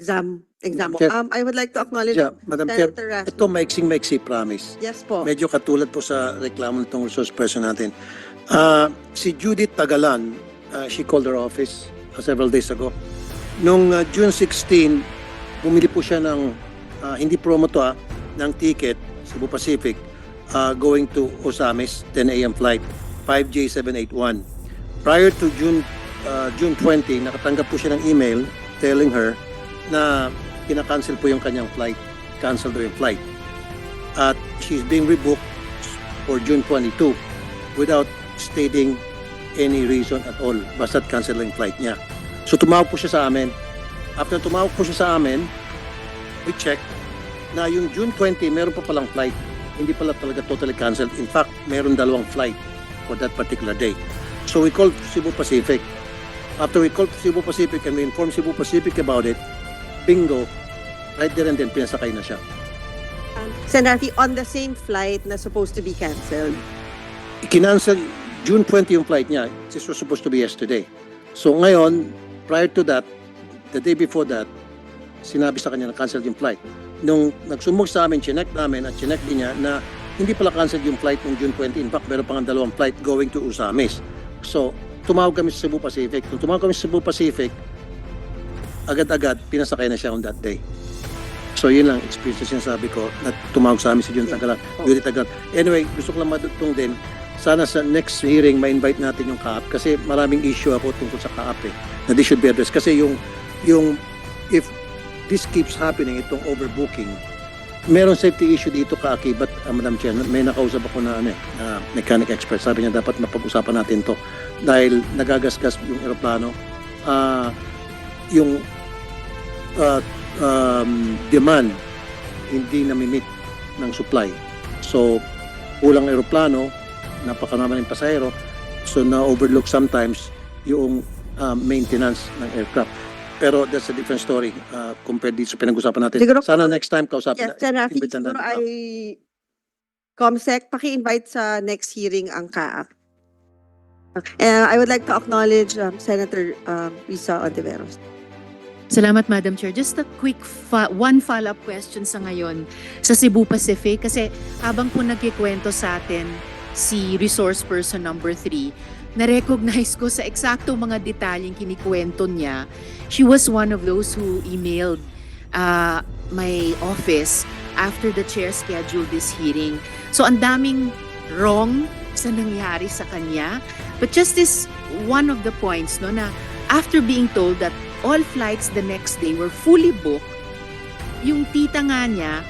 exam mo. Chair. I would like to acknowledge Yeah, Madam Chair, Senator Rafi. ito maiksing-maiksi promise. Yes po. Medyo katulad po sa reklamo nitong resource person natin. Si Judith Tagalan, she called her office several days ago. Nung June 16, bumili po siya ng, hindi promo to ng ticket, Cebu Pacific, going to Osamis, 10 a.m. flight, 5J781. Prior to June 20, nakatanggap po siya ng email telling her na kinakancel po yung kanyang flight. Cancel daw yung flight. At she's being rebooked for June 22 without stating any reason at all. Basta't cancel lang yung flight niya. So tumawag po siya sa amin. After tumawag po siya sa amin, we check na yung June 20, meron pa palang flight. Hindi pala talaga totally canceled. In fact, meron dalawang flight for that particular day. So we called Cebu Pacific. After we called Cebu Pacific and we informed Cebu Pacific about it, bingo, right there and then pinasakay na siya. Senator Rafi, on the same flight na supposed to be canceled. Kinancel June 20 yung flight niya. This was supposed to be yesterday. So ngayon, prior to that, the day before that, sinabi sa kanya na cancel yung flight. Nung nagsumog sa amin, chinek namin at chinek din niya na hindi pala cancel yung flight ng June 20. In fact, meron pang dalawang flight going to Usamis. So, tumawag kami sa Cebu Pacific. Nung tumawag kami sa Cebu Pacific, agad-agad, pinasakay na siya on that day. So, yun lang, experience na sinasabi ko na tumawag sa amin si June Tagalan. Judith Tagalan. Anyway, gusto ko lang madugtong din, sana sa next hearing, ma-invite natin yung CAAP kasi maraming issue ako tungkol sa CAAP na this should be addressed. Kasi yung if this keeps happening, itong overbooking, meron safety issue dito kaakibat, Madam Chair. May nakausap ako na mechanic expert. Sabi niya dapat mapag-usapan natin to dahil nagagasgas yung eroplano. Yung demand hindi nami-meet ng supply. So, kulang eroplano, napakanaman ng pasahero, so na-overlook sometimes yung maintenance ng aircraft. Pero that's a different story compared dito sa pinag-usapan natin. Siguro, sana next time kausapin yes, Senator Rafi, imbitan siguro natin. Comsec, paki-invite sa next hearing ang CAAP. I would like to acknowledge Senator Risa Ontiveros. Salamat, Madam Chair. Just a quick one follow-up question sa ngayon sa Cebu Pacific. Kasi habang po nagkikwento sa atin si resource person number 3, na-recognize ko sa eksaktong mga detalyeng kinikwento niya. She was one of those who emailed my office after the chair scheduled this hearing. So ang daming wrong sa nangyari sa kanya. But just this one of the points, no, na after being told that all flights the next day were fully booked, yung tita nga niya,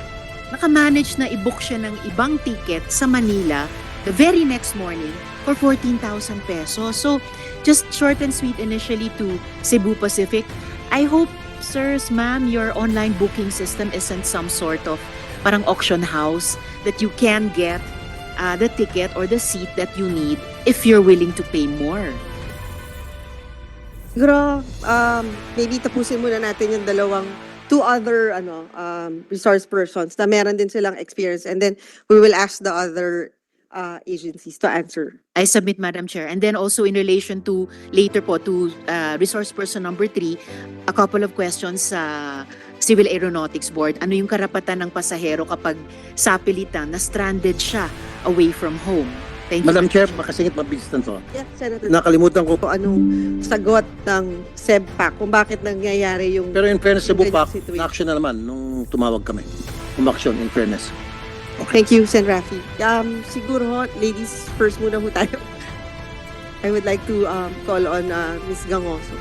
nakamanage na i-book siya ng ibang ticket sa Manila the very next morning for 14,000 pesos. So, just short and sweet initially to Cebu Pacific. I hope, sirs, ma'am, your online booking system isn't some sort of parang auction house that you can get the ticket or the seat that you need if you're willing to pay more. Siguro, maybe tapusin muna natin yung two other resource persons na meron din silang experience, and then we will ask the other agencies to answer. I submit, Madam Chair. And then also in relation to, later po, to resource person number 3, a couple of questions sa Civil Aeronautics Board. Ano yung karapatan ng pasahero kapag sapilitan na stranded siya away from home? Thank you. Madam Chair, makasingit mabilis na to. Yes, Senator. Nakalimutan ko. Anong sagot ng SEBPAC kung bakit nangyayari yung... Pero in fairness, Cebu PAC, situation? na-action na naman nung tumawag kami. Umaksyon, in fairness. Thank you, Sen. Rafi. Siguro, ladies first muna ho tayo. I would like to call on Ms. Gangoso.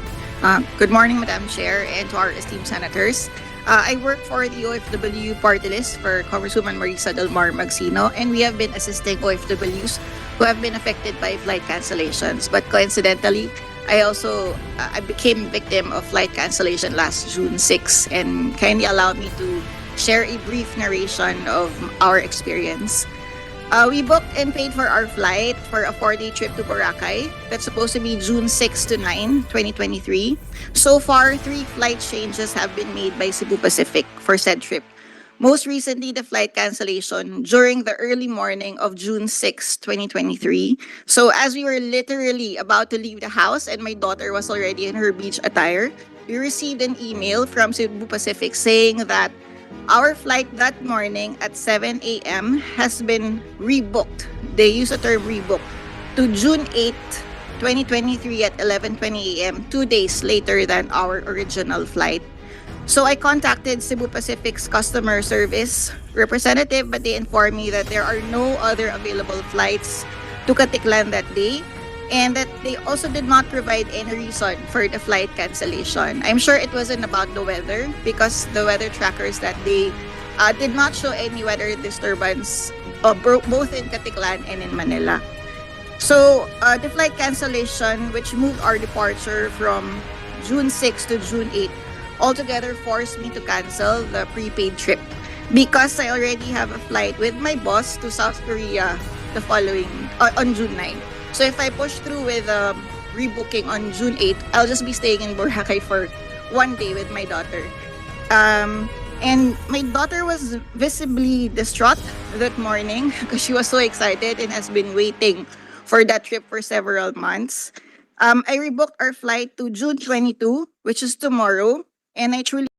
Good morning, Madam Chair, and to our esteemed senators. I work for the OFW party list for Congresswoman Marisa Del Mar Magsino, and we have been assisting OFWs who have been affected by flight cancellations. But coincidentally, I became victim of flight cancellation last June 6, and kindly allow me to share a brief narration of our experience. We booked and paid for our flight for a 4-day trip to Boracay. That's supposed to be June 6 to 9, 2023. So far, 3 flight changes have been made by Cebu Pacific for said trip. Most recently, the flight cancellation during the early morning of June 6, 2023. So as we were literally about to leave the house and my daughter was already in her beach attire, we received an email from Cebu Pacific saying that our flight that morning at 7 a.m. has been rebooked. They use the term rebooked to June 8, 2023 at 11:20 a.m., 2 days later than our original flight. So I contacted Cebu Pacific's customer service representative, but they informed me that there are no other available flights to Katiklan that day, and that they also did not provide any reason for the flight cancellation. I'm sure it wasn't about the weather, because the weather trackers that day did not show any weather disturbance both in Katiklan and in Manila. So the flight cancellation, which moved our departure from June 6 to June 8, altogether forced me to cancel the prepaid trip, because I already have a flight with my boss to South Korea the following on June 9. So if I push through with rebooking on June 8, I'll just be staying in Boracay for 1 day with my daughter. And my daughter was visibly distraught that morning because she was so excited and has been waiting for that trip for several months. I rebooked our flight to June 22, which is tomorrow, and I truly